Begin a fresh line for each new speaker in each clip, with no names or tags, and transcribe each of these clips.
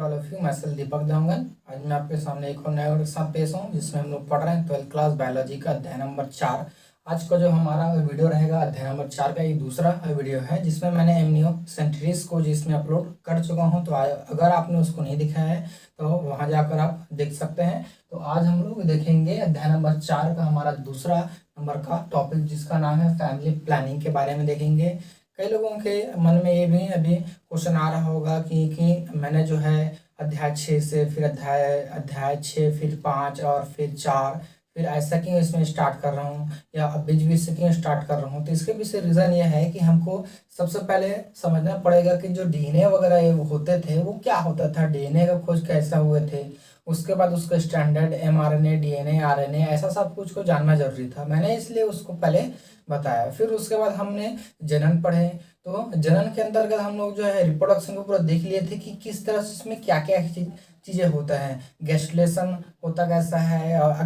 To all of you. मैं सेल दीपक देवगन। आज मैं आपके सामने एक और नए वीडियो के साथ पेश हूँ जिसमें हम लोग पढ़ रहे हैं 12th क्लास बायोलॉजी का अध्याय नंबर 4। आज का जो हमारा वीडियो रहेगा अध्याय नंबर 4 का ये दूसरा वीडियो है जिसमें मैंने एमनियो सेंट्रीज को जिसमें अपलोड कर चुका हूँ। तो अगर आपने उसको नहीं देखा है तो वहाँ जाकर आप देख सकते हैं। तो आज हम लोग देखेंगे अध्याय नंबर 4 का हमारा दूसरा नंबर का टॉपिक जिसका नाम है फैमिली प्लानिंग के बारे में देखेंगे। कई लोगों के मन में ये भी अभी क्वेश्चन आ रहा होगा कि मैंने जो है अध्याय 6 से फिर अध्याय 6 फिर 5 और फिर 4 फिर ऐसा क्यों इसमें स्टार्ट कर रहा हूँ या बीच बीच से क्यों स्टार्ट कर रहा हूँ। तो इसके पीछे रीज़न ये है कि हमको सबसे पहले समझना पड़ेगा कि जो डीएनए वगैरह ये होते थे वो क्या होता था, डीएनए का खोज कैसा हुए थे, उसके बाद उसका स्टैंडर्ड एमआरएनए डीएनए आरएनए ऐसा सब कुछ को जानना जरूरी था। मैंने इसलिए उसको पहले बताया। फिर उसके बाद हमने जनन पढ़े। तो जनन के अंतर्गत हम लोग जो है रिप्रोडक्शन को पूरा देख लिए थे कि किस तरह से इसमें क्या क्या चीज़ें होता है, गैस्ट्रुलेशन होता कैसा है, और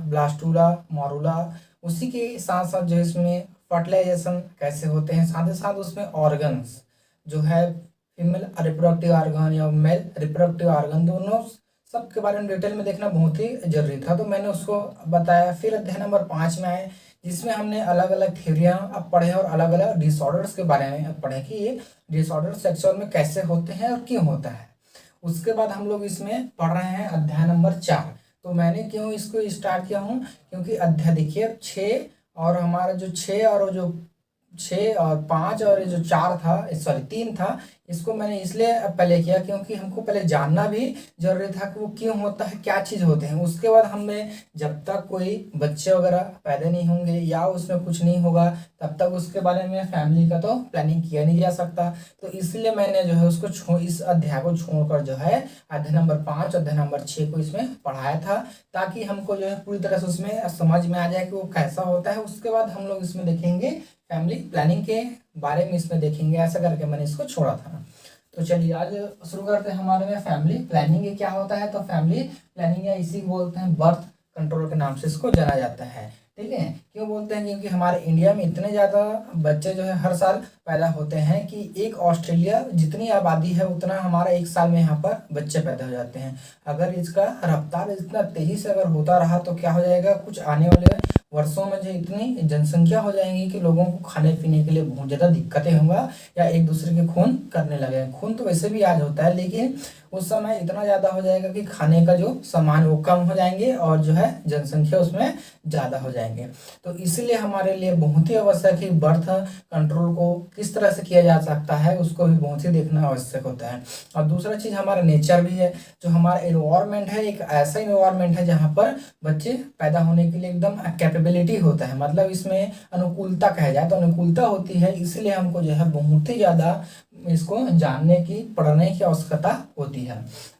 ब्लास्टूला मोरुला, उसी के साथ साथ जो इसमें फर्टिलाइजेशन कैसे होते हैं, साथ ही साथ उसमें ऑर्गन्स जो है फीमेल रिप्रोडक्टिव ऑर्गन या मेल रिप्रोडक्टिव ऑर्गन दोनों सब के बारे में डिटेल में देखना बहुत ही जरूरी था। तो मैंने उसको बताया। फिर अध्याय नंबर 5 में आए जिसमें हमने अलग अलग थ्योरियाँ अब पढ़े और अलग अलग डिसऑर्डर्स के बारे में पढ़े कि ये डिसऑर्डर सेक्सुअल में कैसे होते हैं और क्यों होता है। उसके बाद हम लोग इसमें पढ़ रहे हैं अध्याय नंबर 4। तो मैंने क्यों इसको स्टार्ट किया हूँ, क्योंकि अध्याय देखिए 6 और हमारा जो 6 और जो 6 और 5 और ये जो 4 था, सॉरी 3 था, इसको मैंने इसलिए पहले किया क्योंकि हमको पहले जानना भी जरूरी था कि वो क्यों होता है, क्या चीज़ होते हैं। उसके बाद हमें जब तक कोई बच्चे वगैरह पैदा नहीं होंगे या उसमें कुछ नहीं होगा तब तक उसके बारे में फैमिली का तो प्लानिंग किया नहीं जा सकता। तो इसलिए मैंने जो है उसको इस अध्याय को छोड़कर जो है अध्याय नंबर 5 अध्याय नंबर 6 को इसमें पढ़ाया था, ताकि हमको जो है पूरी तरह से उसमें समझ में आ जाए कि वो कैसा होता है। उसके बाद हम लोग इसमें देखेंगे फैमिली प्लानिंग के बारे में, इसमें देखेंगे। ऐसा करके मैंने इसको छोड़ा था। तो चलिए आज शुरू करते हैं हमारे में फैमिली प्लानिंग क्या होता है। तो फैमिली प्लानिंग या इसी को बोलते हैं बर्थ कंट्रोल के नाम से इसको जाना जाता है। ठीक है, क्यों बोलते हैं, क्योंकि हमारे इंडिया में इतने ज़्यादा बच्चे जो है हर साल पैदा होते हैं कि एक ऑस्ट्रेलिया जितनी आबादी है उतना हमारा एक साल में यहाँ पर बच्चे पैदा हो जाते हैं। अगर इसका रफ्तार इतना तेजी से अगर होता रहा तो क्या हो जाएगा, कुछ आने वाले वर्षों में जो इतनी जनसंख्या हो जाएंगी कि लोगों को खाने पीने के लिए बहुत ज़्यादा दिक्कतें होंगी या एक दूसरे के खून करने लगे। खून तो वैसे भी आज होता है, लेकिन उस समय इतना ज़्यादा हो जाएगा कि खाने का जो सामान वो कम हो जाएंगे और जो है जनसंख्या उसमें ज़्यादा हो जाएंगे। तो इसीलिए हमारे लिए बहुत ही आवश्यक है बर्थ कंट्रोल को किस तरह से किया जा सकता है, उसको भी बहुत ही देखना आवश्यक होता है। और दूसरा चीज़ हमारा नेचर भी है, जो हमारा एनवायरनमेंट है एक ऐसा एनवायरनमेंट है जहाँ पर बच्चे पैदा होने के लिए एकदम कैपेबिलिटी होता है, मतलब इसमें अनुकूलता कहा जाए तो अनुकूलता होती है। इसलिए हमको जो है बहुत ही ज़्यादा इसको जानने की पढ़ने की आवश्यकता होती है।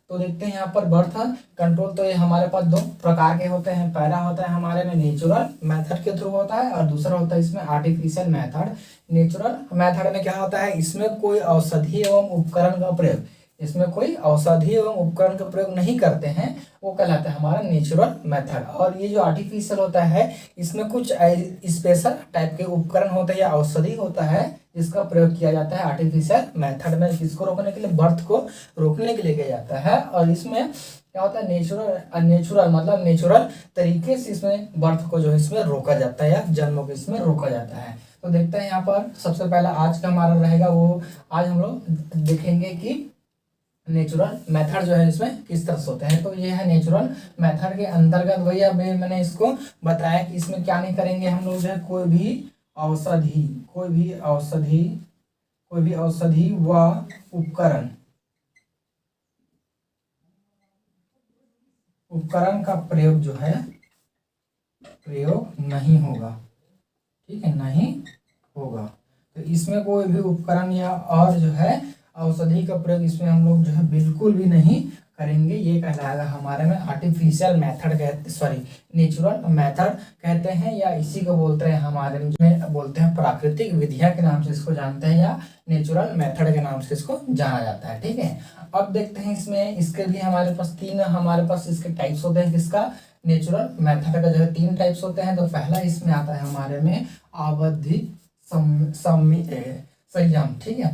तो देखते हैं यहाँ पर बर्थ कंट्रोल। तो ये हमारे पास दो प्रकार के होते हैं। पहला होता है हमारे में नेचुरल मेथड के थ्रू होता है और दूसरा होता है इसमें आर्टिफिशियल मेथड। नेचुरल मेथड में क्या होता है, इसमें कोई औषधि एवं उपकरण का प्रयोग, इसमें कोई औषधि एवं उपकरण का प्रयोग नहीं करते हैं, वो कहलाता है हमारा नेचुरल मेथड। और ये जो आर्टिफिशियल होता है इसमें कुछ स्पेशल टाइप के उपकरण होते हैं या औषधि होता है जिसका प्रयोग किया जाता है आर्टिफिशियल मेथड में। किसको रोकने के लिए, बर्थ को रोकने के लिए किया जाता है। और इसमें क्या होता है, नेचुरल मतलब नेचुरल तरीके से इसमें बर्थ को जो है इसमें रोका जाता है या जन्म को इसमें रोका जाता है। तो देखते हैं यहाँ पर सबसे पहला आज का हमारा रहेगा वो, आज हम लोग देखेंगे कि नेचुरल मेथड जो है इसमें किस तरह से होते हैं। तो ये है नेचुरल मेथड के अंतर्गत वही अभी मैंने इसको बताया कि इसमें क्या नहीं करेंगे हम लोग जो है कोई भी औषधि व उपकरण का प्रयोग जो है प्रयोग नहीं होगा। ठीक है, नहीं होगा। तो इसमें कोई भी उपकरण या और जो है औषधि का प्रयोग इसमें हम लोग जो है बिल्कुल भी नहीं करेंगे। ये कहलाएगा हमारे में आर्टिफिशियल मेथड कहते, सॉरी नेचुरल मेथड कहते हैं, या इसी को बोलते हैं हमारे में बोलते हैं प्राकृतिक विधियां के नाम से इसको जानते हैं या नेचुरल मेथड के नाम से इसको जाना जाता है। ठीक है, अब देखते हैं इसमें इसके लिए हमारे पास हमारे पास इसके टाइप्स होते हैं। किसका, नेचुरल मेथड का जो है 3 टाइप्स होते हैं। तो पहला इसमें आता है हमारे में आवधिक संयम। ठीक है,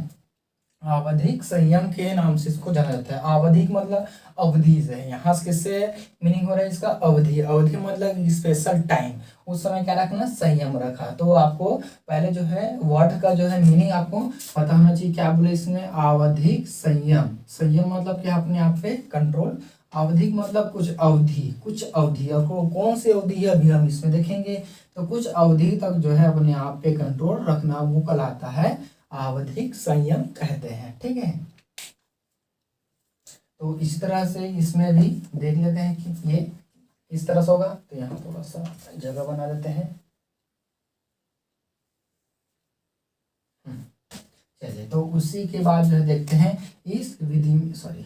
आवधिक संयम के नाम से इसको जाना जाता है। आवधिक मतलब अवधि से, यहाँ से किससे मीनिंग हो रहा है इसका, अवधि। अवधि मतलब स्पेशल टाइम, उस समय क्या रखना, संयम रखा। तो आपको पहले जो है वर्ड का जो है मीनिंग आपको पता होना चाहिए। क्या बोले इसमें, आवधिक संयम। संयम मतलब क्या, अपने आप पे कंट्रोल। आवधिक मतलब कुछ अवधि, कुछ अवधि। और कौन सी अवधि है अभी हम इसमें देखेंगे। तो कुछ अवधि तक जो है अपने आप पे कंट्रोल रखना, वो कहलाता है आवधिक संयम कहते हैं। ठीक है, तो इस तरह से इसमें भी देख लेते हैं कि ये किस तरह से होगा। तो यहाँ थोड़ा सा जगह बना देते हैं। चलिए, तो उसी के बाद जो है देखते हैं इस विधि में, सॉरी,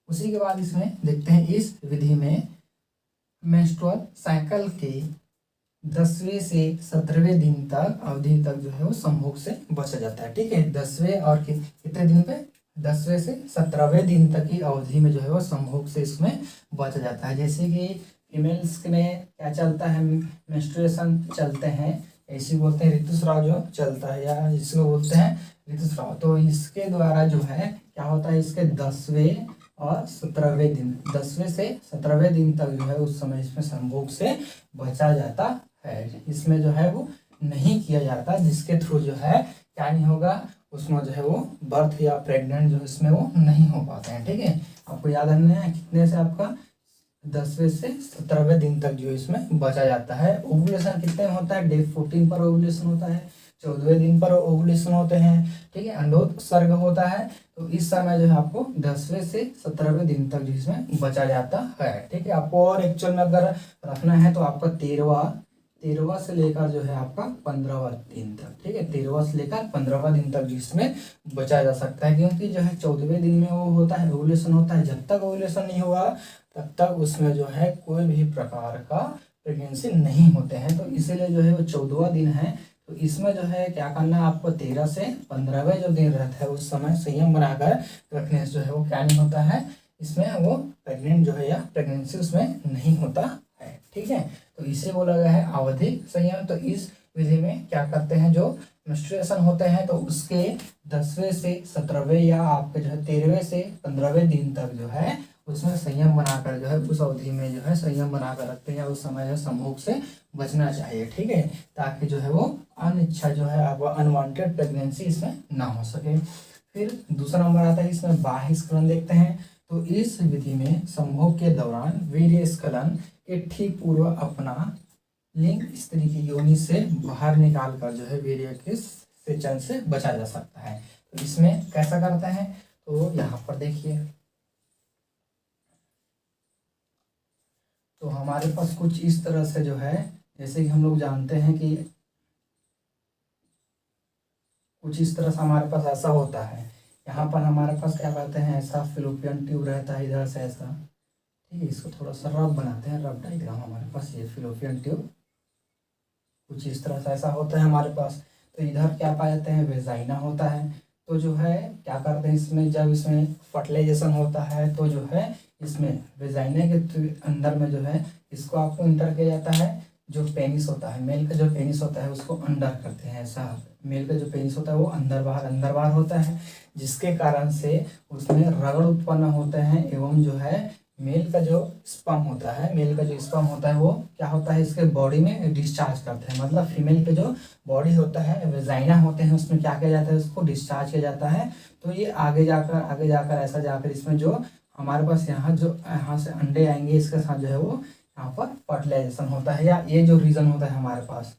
उसी के बाद इसमें देखते हैं इस विधि में मेंस्ट्रुअल साइकिल के 10वें से 17वें दिन तक अवधि तक जो है वो संभोग से बचा जाता है। ठीक है, 10वें और कितने दिन पे, 10वें से 17वें दिन तक की अवधि में जो है वो संभोग से इसमें बचा जाता है। जैसे कि फीमेल्स में क्या चलता है, मेंस्ट्रुएशन चलते हैं, ऐसे बोलते हैं ऋतुस्राव जो चलता है, या जिसको बोलते हैं ऋतुस्राव। तो इसके द्वारा जो है क्या होता है, इसके 10वें और 17वें दिन, 10वें से 17वें दिन तक जो है उस समय इसमें संभोग से बचा जाता है। इसमें जो है वो नहीं किया जाता, जिसके थ्रू जो है क्या नहीं होगा, उसमें जो है वो बर्थ या प्रेग्नेंट जो इसमें वो नहीं हो पाते हैं। ठीक है, आपको याद रखना है कितने से, आपका 10वें से 17वें दिन तक जो इसमें बचा जाता है। ओवुलेशन कितने में होता है, डे 14 पर ओवुलेशन होता है, 14वें दिन पर ओवुलेशन होते हैं। ठीक है, अंडोत्सर्ग होता है। तो इस समय जो है आपको 10वें से 17वें दिन तक जो इसमें बचा जाता है। ठीक है, आपको और एक्चुअल में अगर रखना है तो आपका 13वां से लेकर जो है आपका 15वां दिन तक। ठीक है, 13वां से लेकर 15वां दिन तक जिसमें बचा जा सकता है, क्योंकि जो है 14वें दिन में वो होता है ओवुलेशन होता है। जब तक ओवुलेशन नहीं हुआ तब तक उसमें जो है कोई भी प्रकार का प्रेगनेंसी नहीं होते हैं। तो इसीलिए जो है वो 14वां दिन है। तो इसमें जो है क्या करना है आपको, 13 से 15वें जो दिन रहता है उस समय संयम बनाकर रखने से जो है वो क्या नहीं होता है, इसमें वो प्रेग्नेंट जो है या प्रेगनेंसी उसमें नहीं होता है। ठीक है, तो इसे बोला गया है आवधिक संयम। तो इस विधि में क्या करते हैं, जो मेंस्ट्रुएशन होते हैं तो उसके 10वें से 17वें या आपके जो है 13वें से 15वें दिन तक जो है उसमें संयम बनाकर जो है उस अवधि में जो है संयम बनाकर रखते हैं, उस समय जो संभोग से बचना चाहिए। ठीक है, ताकि जो है वो अनिच्छा जो है आपको अनवांटेड प्रेगनेंसी इसमें ना हो सके। फिर दूसरा नंबर आता है इसमें बाह्य स्खलन देखते हैं। तो इस विधि में संभोग के दौरान वीर्य स्खलन के ठीक पूर्व अपना लिंग स्त्री की योनि से बाहर निकाल कर जो है वीर्य के सेचन से बचा जा सकता है। तो इसमें कैसा करते हैं, तो यहाँ पर देखिए, तो हमारे पास कुछ इस तरह से जो है, जैसे कि हम लोग जानते हैं कि कुछ इस तरह से हमारे पास ऐसा होता है। यहाँ पर हमारे पास क्या कहते हैं, ऐसा फिलोपियन ट्यूब रहता है इधर से ऐसा। ठीक है, इसको थोड़ा सा रफ बनाते हैं, रफ डायग्राम हमारे पास, ये फिलोपियन ट्यूब कुछ इस तरह से ऐसा होता है हमारे पास। तो इधर क्या पाए जाते हैं, वेजाइना होता है। तो जो है क्या करते हैं इसमें, जब इसमें फर्टिलाइजेशन होता है तो जो है इसमें वेजाइना के अंदर में जो है इसको आपको इंटर किया जाता है। जो पेनिस होता है, मेल का जो पेनिस होता है उसको अंडर करते हैं, ऐसा मेल का जो पेनिस होता है वो अंदर बाहर होता है, जिसके कारण से उसमें रगड़ उत्पन्न होते हैं। एवं जो है मेल का जो स्पर्म होता है, मेल का जो स्पर्म होता है वो क्या होता है, इसके बॉडी में डिस्चार्ज करते हैं। मतलब फीमेल के जो बॉडी होता है, वेजाइना होते हैं, उसमें क्या किया जाता है, उसको डिस्चार्ज किया जाता है। तो ये आगे जाकर ऐसा जाकर इसमें जो हमारे पास यहाँ से अंडे आएंगे, इसके साथ जो है वो यहाँ पर फर्टिलाइजेशन होता है। या ये जो रीजन होता है हमारे पास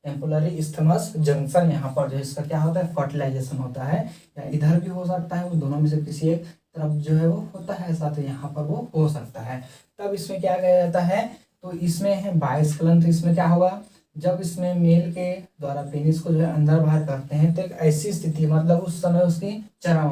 टेम्पोलरी इस्थमस जंक्शन, यहाँ पर जो है इसका क्या होता है, फर्टिलाइजेशन होता है। या इधर भी हो सकता है, वो दोनों में से किसी एक तरफ जो है वो होता है ऐसा, तो यहाँ पर वो हो सकता है। तब इसमें क्या किया जाता है, तो इसमें है बाह्यस्खलन। तो इसमें क्या होगा, जब इसमें मेल के द्वारा पेनिस को जो है अंदर बाहर करते हैं तो एक ऐसी स्थिति, मतलब उस समय उसकी चरम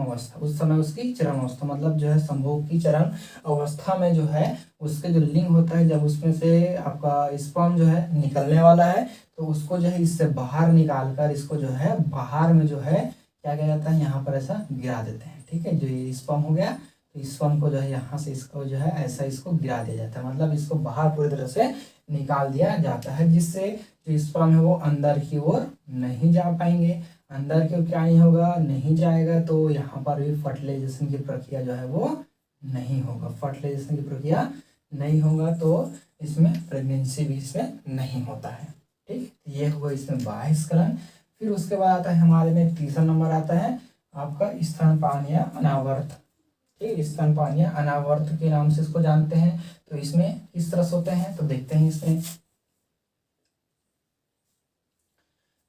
अवस्था मतलब जो है संभोग की चरम अवस्था में जो है उसके जो लिंग होता है, जब उसमें से आपका स्पर्म जो है निकलने वाला है तो उसको जो है इससे बाहर निकाल कर इसको जो है बाहर में जो है क्या किया जाता है, यहाँ पर ऐसा गिरा देते हैं। ठीक है, जो ये स्पर्म हो गया तो स्पर्म को जो है यहाँ से इसको जो है ऐसा इसको गिरा दिया जाता है, मतलब इसको बाहर पूरी तरह से निकाल दिया जाता है, जिससे जो स्पर्म है वो अंदर की ओर नहीं जा पाएंगे। अंदर क्यों क्या नहीं होगा, नहीं जाएगा, तो यहाँ पर भी फर्टिलाइजेशन की प्रक्रिया जो है वो नहीं होगा। फर्टिलाइजेशन की प्रक्रिया नहीं होगा तो इसमें प्रेगनेंसी भी इसमें नहीं होता है। ठीक, ये हुआ इसमें बाह्य स्खलन। फिर उसके बाद आता है हमारे में तीसरा नंबर आता है आपका स्तनपान या अनावर्त। ठीक, स्तनपान या अनावर्त के नाम से इसको जानते हैं। तो इसमें किस तरह से होते हैं तो देखते हैं इसमें।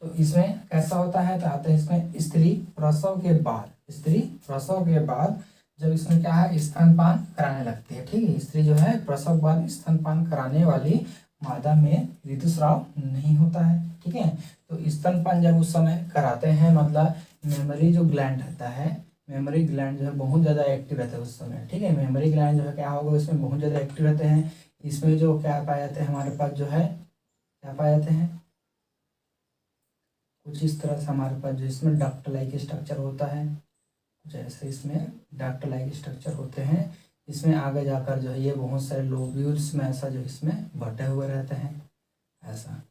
तो इसमें कैसा होता है, तो आता है इसमें स्त्री प्रसव के बाद, स्त्री प्रसव के बाद जब इसमें क्या है स्तनपान कराने लगती है। ठीक है, स्त्री जो है प्रसव के बाद स्तनपान कराने वाली मादा में ऋतुस्राव नहीं होता है। ठीक है, तो स्तनपान जब उस समय कराते हैं मतलब मेमोरी जो ग्लैंड रहता है, मेमोरी ग्लैंड जो है बहुत ज़्यादा एक्टिव रहता है उस समय। ठीक है, मेमोरी ग्लैंड जो है क्या होगा इसमें बहुत ज़्यादा एक्टिव रहते हैं। इसमें जो क्या पाए जाते हैं हमारे पास जो है क्या पाए जाते हैं, कुछ इस तरह से हमारे पास जो इसमें डक्ट लाइक स्ट्रक्चर होता है, कुछ ऐसे इसमें डक्ट लाइक स्ट्रक्चर होते हैं। इसमें आगे जाकर जो है ये बहुत सारे लोब्यूल्स में ऐसा जो इसमें बटे हुए रहते हैं ऐसा।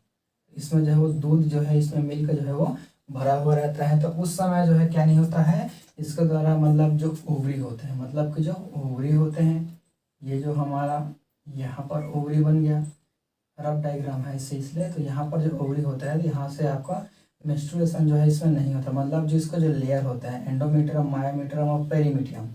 इसमें जो है वो दूध जो है इसमें मिल्क जो है वो भरा हुआ रहता है। तो उस समय जो है क्या नहीं होता है, इसके द्वारा मतलब जो ओवरी होते हैं, मतलब कि जो ओवरी होते हैं, ये जो हमारा यहाँ पर ओवरी बन गया, रफ डायग्राम है इससे इसलिए। तो यहाँ पर जो ओवरी होता है तो यहाँ से आपका मेंस्ट्रुएशन जो है इसमें नहीं होता। मतलब जो इसका जो लेयर होता है एंडोमेट्रियम, मायोमेट्रियम और पेरीमेट्रियम,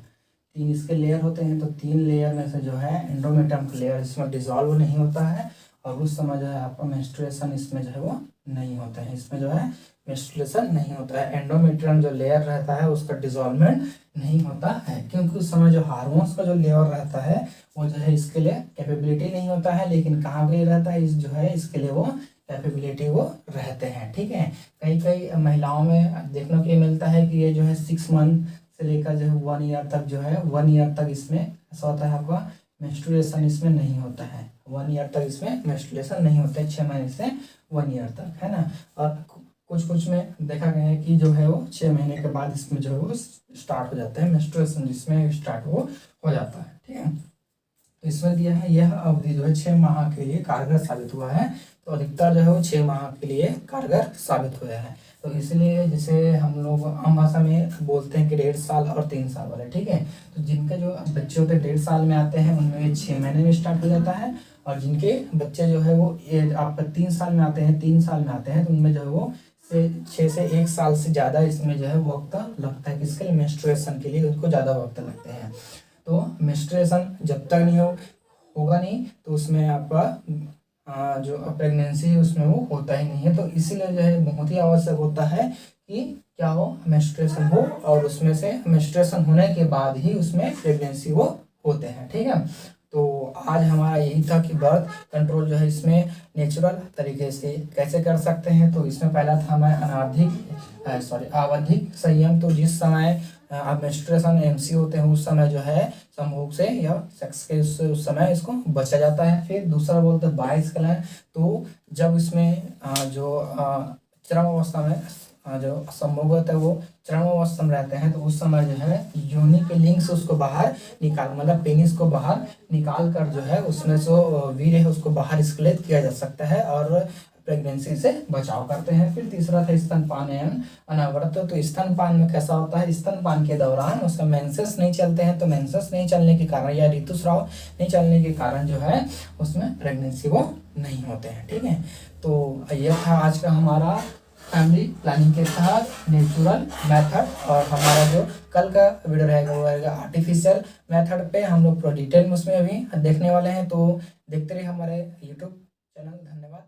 तीन इसके लेयर होते हैं। तो तीन लेयर में से जो है एंडोमेट्रियम का लेयर इसमें डिसॉल्व नहीं होता है और उस समय जो है आपका मेंस्ट्रुएशन इसमें जो है वो नहीं होता है। इसमें जो है मेंस्ट्रुएशन नहीं होता है, एंडोमेट्रियम जो लेयर रहता है उसका डिसॉल्वमेंट नहीं होता है, क्योंकि उस समय जो हार्मोन्स का जो लेयर रहता है वो जो है इसके लिए कैपेबिलिटी नहीं होता है। लेकिन कहाँ के लिए रहता है, इस जो है इसके लिए वो कैपेबिलिटी वो रहते हैं। ठीक है, कई कई महिलाओं में देखने को ये मिलता है कि ये जो है 6 मंथ से लेकर जो है 1 ईयर तक जो है 1 ईयर तक इसमें ऐसा होता है आपका मेंस्ट्रुएशन इसमें नहीं होता है। 1 ईयर तक इसमें मेंस्ट्रुएशन नहीं होता है, 6 महीने से 1 ईयर तक, है ना। और कुछ कुछ में देखा गया है कि जो है वो 6 महीने के बाद इसमें जो है वो स्टार्ट हो जाता है मेंस्ट्रुएशन, जिसमें स्टार्ट वो हो जाता है। ठीक है, तो इसमें दिया है यह अवधि जो है 6 माह के लिए कारगर साबित हुआ है। तो अधिकतर जो है वो 6 माह के लिए कारगर साबित हुआ है। तो इसलिए जैसे हम लोग आम भाषा में बोलते हैं कि 1.5 साल और 3 साल वाले। ठीक है, तो जिनके जो बच्चे होते हैं 1.5 साल में आते हैं उनमें 6 महीने में स्टार्ट हो जाता है, और जिनके बच्चे जो है वो आपका 3 साल में आते हैं, 3 साल में आते हैं, तो उनमें जो है वो 6 से 1 साल से ज़्यादा इसमें जो है वक्त लगता है। किसके लिए, मेंस्ट्रुएशन के लिए उनको ज़्यादा वक्त लगते हैं। तो मेंस्ट्रुएशन जब तक नहीं होगा नहीं तो उसमें आपका जो प्रेगनेंसी है उसमें वो होता ही नहीं है। तो इसीलिए जो है बहुत ही आवश्यक होता है कि क्या हो, मेंस्ट्रुएशन हो, और उसमें से मेंस्ट्रुएशन होने के बाद ही उसमें प्रेगनेंसी वो होते हैं। ठीक है, तो आज हमारा यही था कि बर्थ कंट्रोल जो है इसमें नेचुरल तरीके से कैसे कर सकते हैं। तो इसमें पहला था हमारा आवधिक संयम। तो जिस समय आप मेंस्ट्रुएशन एमसी होते हैं उस समय जो है संभोग से या सेक्स के उस समय इसको बचा जाता है। फिर दूसरा बोलते हैं बाह्य स्खलन। तो जब इसमें जो चरम अवस्था में जो संभोग होता है वो चरम अवस्था में रहते हैं, तो उस समय जो है योनि के लिंग से उसको बाहर निकाल, मतलब पेनिस को बाहर निकाल कर जो है उसमें जो वीर्य है उसको बाहर स्खलित किया जा सकता है और प्रेगनेंसी से बचाव करते हैं। फिर तीसरा था स्तनपान एवं अनावर्त। तो स्तनपान में कैसा होता है, स्तनपान के दौरान उसका मेंसेस नहीं चलते हैं, तो मेंसेस नहीं चलने के कारण या ऋतुस्राव नहीं चलने के कारण जो है उसमें प्रेगनेंसी वो नहीं होते हैं। ठीक है, तो यह था आज का हमारा फैमिली प्लानिंग के तहत नेचुरल मेथड, और हमारा जो कल का वीडियो रहेगा वो रहेगा आर्टिफिशियल मेथड पे। हम लोग पूरा डिटेल में उसमें अभी देखने वाले हैं। तो देखते रहिए हमारे यूट्यूब चैनल। धन्यवाद।